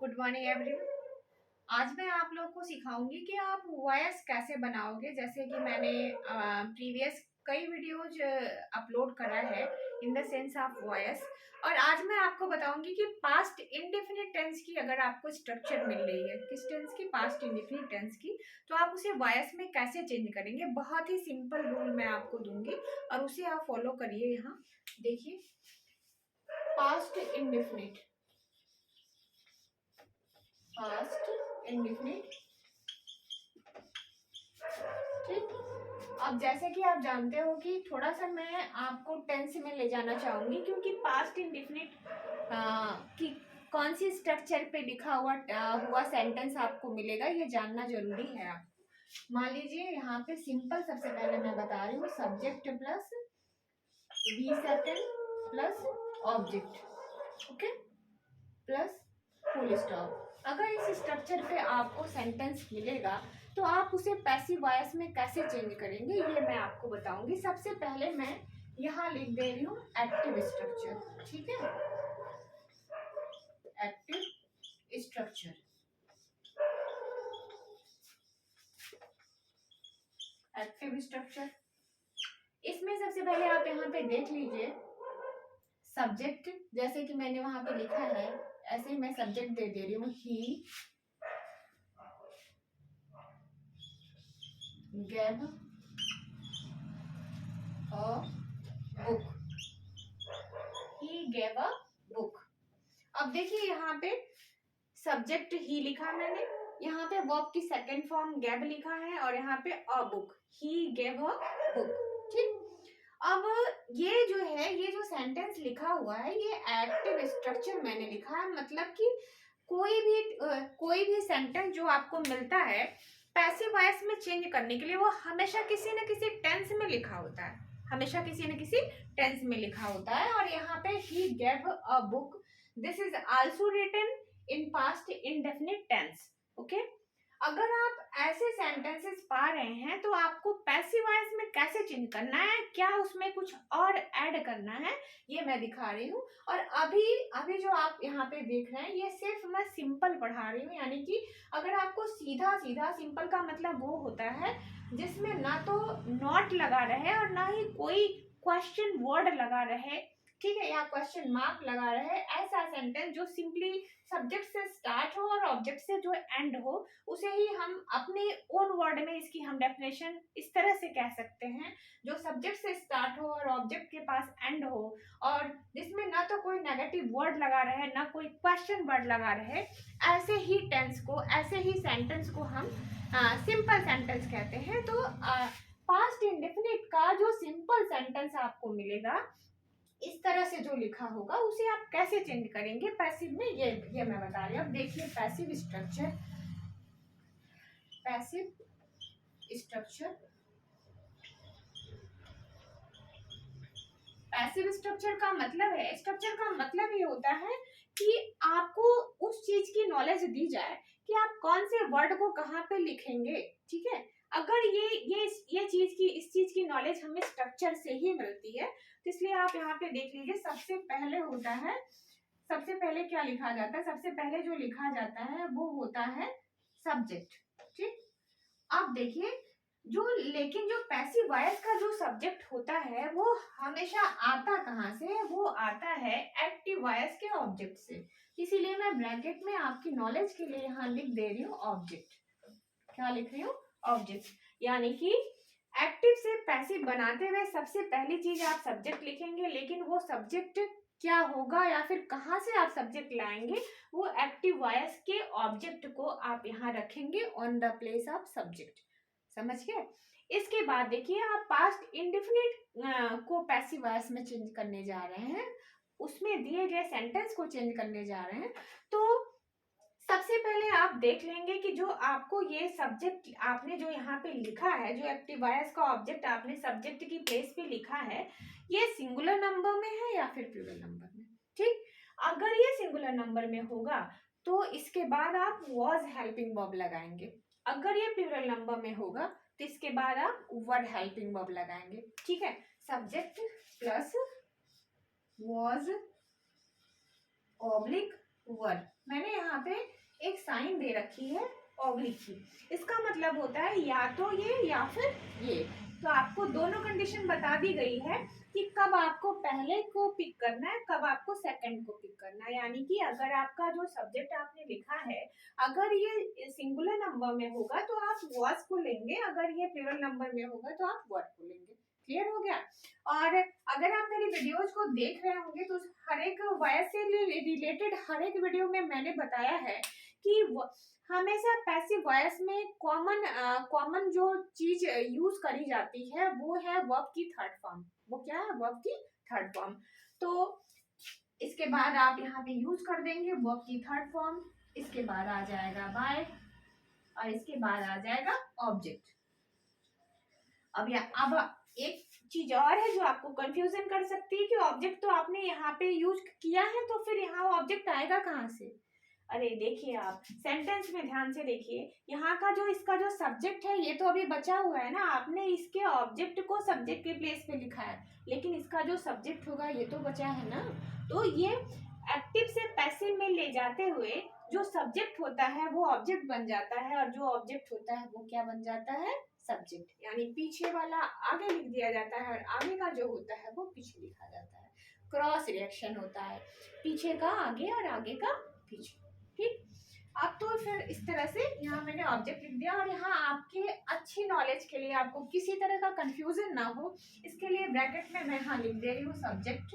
Good morning everyone. आज मैं आप लोग को सिखाऊंगी कि आप वॉइस कैसे बनाओगे। जैसे कि मैंने प्रीवियस कई वीडियोज अपलोड करा है in the sense of voice, और आज मैं आपको बताऊंगी कि पास्ट इंडेफिनिट टेंस की अगर आपको स्ट्रक्चर मिल रही है, किस टेंस की, पास्ट इंडेफिनिट टेंस की, तो आप उसे वॉइस में कैसे चेंज करेंगे। बहुत ही सिंपल रूल मैं आपको दूंगी और उसे आप फॉलो करिए। यहाँ देखिए, पास्ट इंडेफिनिट, पास्ट इंडेफिनिट, ठीक। अब जैसे कि आप जानते हो कि थोड़ा सा मैं आपको टेंस में ले जाना चाहूंगी, क्योंकि पास्ट इंडेफिनिट की कौन सी स्ट्रक्चर पे लिखा हुआ सेंटेंस आपको मिलेगा, ये जानना जरूरी है आपको। मान लीजिए यहाँ पे सिंपल, सबसे पहले मैं बता रही हूँ, subject plus V second plus object, okay, plus full stop. अगर इस स्ट्रक्चर पे आपको सेंटेंस मिलेगा तो आप उसे पैसिव वॉइस में कैसे चेंज करेंगे, ये मैं आपको बताऊंगी। सबसे पहले मैं यहाँ लिख दे रही हूँ एक्टिव स्ट्रक्चर, ठीक है, एक्टिव स्ट्रक्चर, एक्टिव स्ट्रक्चर। इसमें सबसे पहले आप यहाँ पे देख लीजिए सब्जेक्ट, जैसे कि मैंने वहां पे लिखा है, ऐसे ही मैं सब्जेक्ट दे रही हूँ, ही gave a book, he gave a book। अब देखिए यहाँ पे सब्जेक्ट ही लिखा मैंने, यहाँ पे वर्ब की सेकंड फॉर्म गैब लिखा है, और यहाँ पे a book, he gave a book, ठीक। अब ये जो है, ये जो सेंटेंस लिखा हुआ है, ये एक्टिव स्ट्रक्चर मैंने लिखा है। मतलब कि कोई भी सेंटेंस जो आपको मिलता है पैसिव वॉइस में चेंज करने के लिए, वो हमेशा किसी न किसी टेंस में लिखा होता है, हमेशा किसी न किसी टेंस में लिखा होता है। और यहाँ पे he gave a book, this is also written in past indefinite tense, okay. अगर आप ऐसे सेंटेंसेस पा रहे हैं तो आपको पैसिव वॉइस में कैसे चेंज करना है, क्या उसमें कुछ और ऐड करना है, ये मैं दिखा रही हूँ। और अभी अभी जो आप यहाँ पे देख रहे हैं, ये सिर्फ मैं सिंपल पढ़ा रही हूँ। यानी कि अगर आपको सीधा सीधा, सिंपल का मतलब वो होता है जिसमें ना तो नॉट लगा रहे और ना ही कोई क्वेश्चन वर्ड लगा रहे, ठीक है, या क्वेश्चन मार्क लगा रहे, ऐसा सेंटेंस जो सिंपली सब्जेक्ट से स्टार्ट हो और ऑब्जेक्ट से जो एंड हो, उसे ही हम अपने ओन वर्ड में इसकी हम डेफिनेशन इस तरह से कह सकते हैं, जो सब्जेक्ट से स्टार्ट हो और ऑब्जेक्ट के पास एंड हो, और जिसमें ना तो कोई नेगेटिव वर्ड लगा रहे ना कोई क्वेश्चन वर्ड लगा रहे, ऐसे ही टेंस को, ऐसे ही सेंटेंस को हम सिंपल सेंटेंस कहते हैं। तो पास्ट इंडेफिनिट का जो सिंपल सेंटेंस आपको मिलेगा, इस तरह से जो लिखा होगा, उसे आप कैसे चेंज करेंगे पैसिव में, ये मैं बता रही हूँ। अब देखिए passive structure, passive structure, passive structure का मतलब है, स्ट्रक्चर का मतलब ये होता है कि आपको उस चीज की नॉलेज दी जाए कि आप कौन से वर्ड को कहाँ पे लिखेंगे, ठीक है। अगर ये चीज की, इस चीज की नॉलेज हमें स्ट्रक्चर से ही मिलती है, तो इसलिए आप यहाँ पे देख लीजिए, सबसे पहले होता है, सबसे पहले क्या लिखा जाता है, सबसे पहले जो लिखा जाता है वो होता है सब्जेक्ट, ठीक। अब देखिए लेकिन जो पैसिव वॉइस का जो सब्जेक्ट होता है वो हमेशा आता कहाँ से, वो आता है एक्टिव वॉइस के ऑब्जेक्ट से। इसीलिए मैं ब्रैकेट में आपकी नॉलेज के लिए यहाँ लिख दे रही हूँ ऑब्जेक्ट। क्या लिख रही हूँ? ऑब्जेक्ट। यानी कि एक्टिव से पैसिव बनाते हुए सबसे पहली चीज आप सब्जेक्ट लिखेंगे, लेकिन वो सब्जेक्ट क्या होगा या फिर कहाँ से आप सब्जेक्ट लाएंगे, वो एक्टिव वॉइस के ऑब्जेक्ट को आप यहाँ रखेंगे on the place of subject. समझ गए? इसके बाद देखिए, आप पास्ट इंडेफिनिट को पैसिव वॉइस में चेंज करने जा रहे हैं, उसमें दिए गए सेंटेंस को चेंज करने जा रहे हैं। तो सबसे पहले आप देख लेंगे कि जो आपको ये सब्जेक्ट आपने जो यहाँ पे लिखा है, जो एक्टिव वॉइस का ऑब्जेक्ट आपने सब्जेक्ट की प्लेस पे लिखा है, ये सिंगुलर नंबर में है या फिर प्लूरल नंबर में, ठीक। अगर ये सिंगुलर नंबर में होगा तो इसके बाद आप वॉज हेल्पिंग वर्ब लगाएंगे। अगर ये प्लूरल नंबर में होगा तो इसके बाद आप वर हेल्पिंग वर्ब लगाएंगे, ठीक है। सब्जेक्ट प्लस वॉज ऑब्लिक वर, मैंने यहाँ पे एक साइन दे रखी है ऑब्लिक की, इसका मतलब होता है या तो ये या फिर ये। तो आपको दोनों कंडीशन बता दी गई है कि कब आपको पहले को पिक करना है, कब आपको सेकंड को पिक करना है। यानी कि अगर आपका जो सब्जेक्ट आपने लिखा है अगर ये सिंगुलर नंबर में होगा तो आप वॉज को लेंगे, अगर ये प्लूरल नंबर में होगा तो आप वर्ड को लेंगे। क्लियर हो गया। और अगर आप मेरी वीडियोज को देख रहे होंगे तो हर एक वॉइस से रिलेटेड हर एक वीडियो में मैंने बताया है कि हमेशा पैसिव वॉइस में कॉमन जो चीज यूज करी जाती है वो है वर्ब की थर्ड फॉर्म। वो क्या है? वर्ब की थर्ड फॉर्म। तो इसके बाद आप यहाँ पे यूज कर देंगे वर्ब की थर्ड फॉर्म, इसके बाद आ जाएगा बाय और इसके बाद आ जाएगा ऑब्जेक्ट। अब एक चीज और है जो आपको कंफ्यूजन कर सकती है कि ऑब्जेक्ट तो आपने यहाँ पे यूज किया है तो फिर यहाँ ऑब्जेक्ट आएगा कहाँ से। अरे देखिए, आप सेंटेंस में ध्यान से देखिए, यहाँ का जो इसका जो सब्जेक्ट है ये तो अभी बचा हुआ है ना, आपने इसके ऑब्जेक्ट को सब्जेक्ट के प्लेस पे लिखा है, लेकिन इसका जो सब्जेक्ट होगा ये तो बचा है ना। तो ये एक्टिव से पैसिव में ले जाते हुए जो सब्जेक्ट होता है वो ऑब्जेक्ट बन जाता है और जो ऑब्जेक्ट होता है वो क्या बन जाता है? सब्जेक्ट। यानी पीछे वाला आगे लिख दिया जाता है और आगे का जो होता है वो पीछे लिखा जाता है। क्रॉस रिएक्शन होता है, पीछे का आगे और आगे का पीछे। ठीक। अब तो फिर इस तरह से यहाँ मैंने ऑब्जेक्ट लिख दिया और यहाँ आपके अच्छी नॉलेज के लिए, आपको किसी तरह का कंफ्यूजन ना हो इसके लिए ब्रैकेट में मैं यहाँ लिख दे रही हूँ सब्जेक्ट।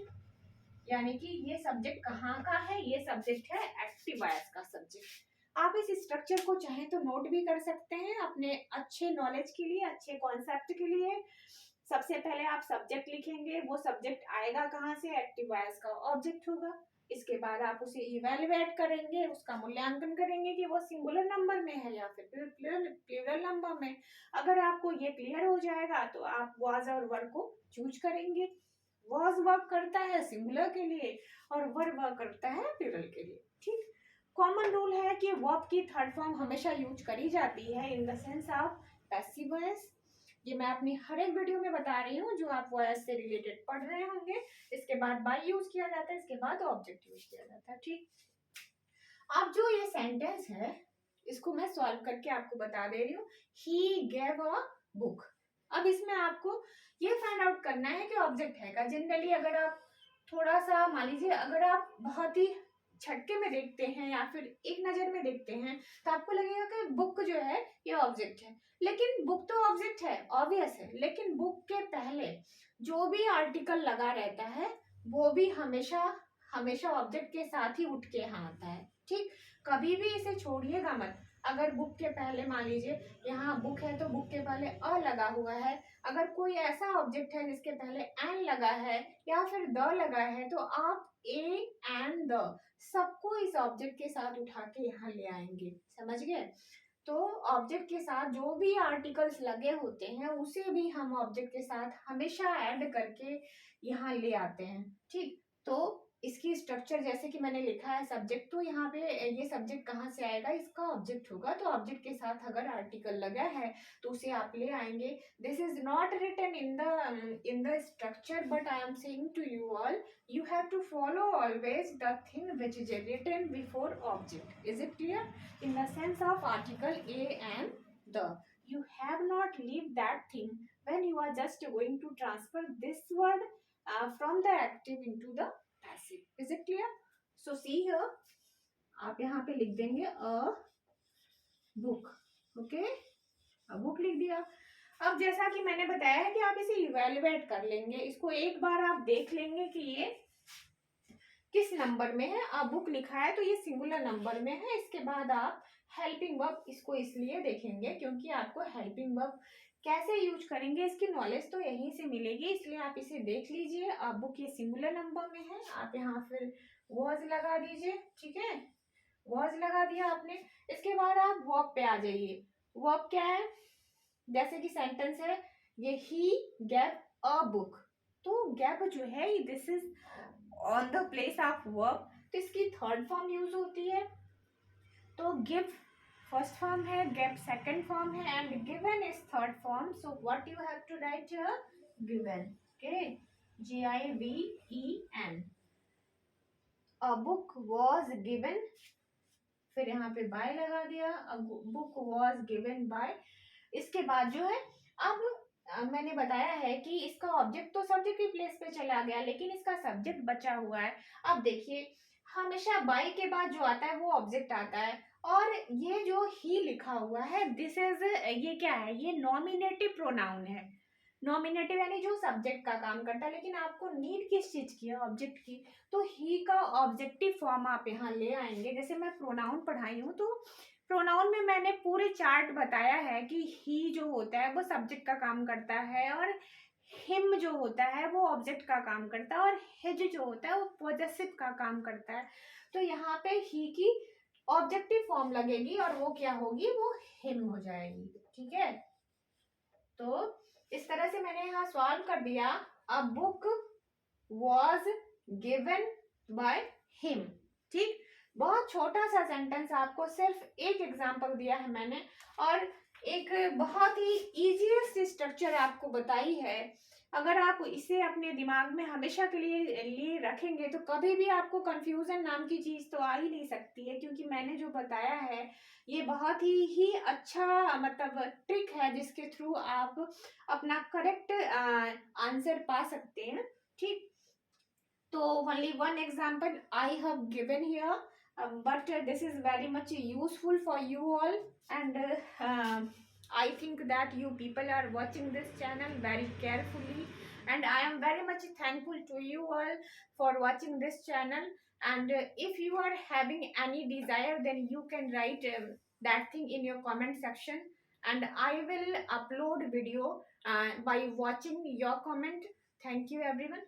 यानी कि ये सब्जेक्ट कहाँ का है? ये सब्जेक्ट है एक्टिव वॉइस का सब्जेक्ट। आप इस स्ट्रक्चर को चाहे तो नोट भी कर सकते हैं अपने अच्छे नॉलेज के लिए, अच्छे कॉन्सेप्ट के लिए। सबसे पहले आप सब्जेक्ट लिखेंगे, वो सब्जेक्ट आएगा कहाँ से? एक्टिव वॉइस का ऑब्जेक्ट होगा। इसके बाद आप उसे इवेलुएट करेंगे, उसका मूल्यांकन करेंगे कि वो सिंगुलर नंबर में है या फिर प्लूरल नंबर में। अगर आपको ये क्लियर हो जाएगा तो आप वाज और वर को चूज करेंगे। वाज वर्क करता है सिंगुलर के लिए और वर वर्क करता है प्लूरल के लिए। ठीक। कॉमन रूल है कि वर्ब की थर्ड फॉर्म हमेशा यूज करी जाती है in the sense of passive voice. ये मैं अपनी हर एक वीडियो में बता रही हूँ जो आप वॉइस से रिलेटेड पढ़ रहे होंगे। इसके बाद बाय यूज किया जाता है, इसके बाद ऑब्जेक्ट यूज किया जाता है। ठीक। अब जो ये सेंटेंस है इसको मैं सॉल्व करके आपको बता दे रही हूँ। ही गेव अ बुक। अब इसमें आपको ये फाइंड आउट करना है कि ऑब्जेक्ट है का। जनरली अगर आप थोड़ा सा मान लीजिए, अगर आप बहुत ही छटके में देखते हैं या फिर एक नजर में देखते हैं तो आपको लगेगा कि बुक जो है ये ऑब्जेक्ट है, लेकिन बुक तो ऑब्जेक्ट है, ऑब्वियस है, लेकिन बुक के पहले जो भी आर्टिकल लगा रहता है वो भी हमेशा हमेशा ऑब्जेक्ट के साथ ही उठ के यहाँ आता है। ठीक। कभी भी इसे छोड़िएगा मत। अगर बुक के पहले मान लीजिए यहाँ बुक है तो बुक के पहले अ लगा हुआ है, अगर कोई ऐसा ऑब्जेक्ट है जिसके पहले एन लगा है या फिर द लगा है तो आप ए एंड द सबको इस ऑब्जेक्ट के साथ उठा के यहाँ ले आएंगे। समझ गए? तो ऑब्जेक्ट के साथ जो भी आर्टिकल्स लगे होते हैं उसे भी हम ऑब्जेक्ट के साथ हमेशा ऐड करके यहाँ ले आते हैं। ठीक। तो इसकी स्ट्रक्चर जैसे कि मैंने लिखा है सब्जेक्ट, तो यहाँ पे ये सब्जेक्ट कहाँ से आएगा? इसका ऑब्जेक्ट होगा, तो ऑब्जेक्ट के साथ अगर आर्टिकल लगा है तो उसे आप ले आएंगे। This is not written in the structure but I am saying to you all, you have to follow always the thing which is written before object. Is it clear? In the sense of article a and the, you have not leave that thing when you are just going to transfer this word from the active into the passive. Is it clear? So see here, आप यहाँ पे लिख देंगे a book. Okay, a book लिख दिया। अब जैसा कि मैंने बताया है कि आप इसे इवेलुएट कर लेंगे, इसको एक बार आप देख लेंगे कि ये किस नंबर में है। अब बुक लिखा है तो ये सिंगुलर नंबर में है। इसके बाद आप हेल्पिंग वर्ब इसको इसलिए देखेंगे क्योंकि आपको हेल्पिंग वर्ब कैसे यूज करेंगे इसकी नॉलेज तो यहीं से मिलेगी, इसलिए आप इसे देख लीजिए। अब बुक ये सिंगुलर नंबर में है, आप यहाँ फिर वॉज लगा दीजिए। ठीक है, वॉज लगा दिया आपने। इसके बाद आप वर्ब पे आ जाइए। वर्ब क्या है? जैसे कि सेंटेंस है ये ही गेव अ बुक, तो गेव जो है this is on the place of verb, तो इसकी थर्ड फॉर्म यूज होती है। तो गिव फर्स्ट फॉर्म है, गेव सेकंड फॉर्म है and given is third form. So what you have to write here? Given. Okay, Given। A book was given फिर यहाँ पे बाय लगा दिया, बुक वॉज गिवन बाय। इसके बाद जो है अब मैंने बताया है कि इसका ऑब्जेक्ट तो सब्जेक्ट की प्लेस पे चला गया, लेकिन इसका सब्जेक्ट बचा हुआ है। अब देखिए हमेशा बाय के बाद जो आता है वो ऑब्जेक्ट आता है, और ये जो ही लिखा हुआ है दिस इज, ये क्या है, ये नॉमिनेटिव प्रोनाउन है। नॉमिनेटिव यानी जो सब्जेक्ट का काम करता है, लेकिन आपको नीड किस चीज की है, ऑब्जेक्ट की। तो ही का ऑब्जेक्टिव फॉर्म आप यहाँ ले आएंगे। जैसे मैं प्रोनाउन पढ़ाई हूँ, तो प्रोनाउन में मैंने पूरे चार्ट बताया है कि ही जो होता है वो सब्जेक्ट का काम करता है, और हिम जो होता है वो ऑब्जेक्ट का काम करता है, और हिज जो होता है वो पॉजेसिव का काम करता है। तो यहाँ पे ही की ऑब्जेक्टिव फॉर्म लगेगी और वो क्या होगी, वो हिम हो जाएगी। ठीक है, तो इस तरह से मैंने यहाँ सॉल्व कर दिया। A book was given by him. ठीक, बहुत छोटा सा सेंटेंस, आपको सिर्फ एक एग्जांपल दिया है मैंने, और एक बहुत ही इजीएस्ट स्ट्रक्चर आपको बताई है। अगर आप इसे अपने दिमाग में हमेशा के लिए रखेंगे तो कभी भी आपको कंफ्यूजन नाम की चीज तो आ ही नहीं सकती है, क्योंकि मैंने जो बताया है ये बहुत ही अच्छा मतलब ट्रिक है जिसके थ्रू आप अपना करेक्ट आंसर पा सकते हैं। ठीक, so only one example I have given here, but this is very much useful for you all, and I think that you people are watching this channel very carefully, and I am very much thankful to you all for watching this channel. And if you are having any desire, then you can write that thing in your comment section, and I will upload video by watching your comment. Thank you everyone.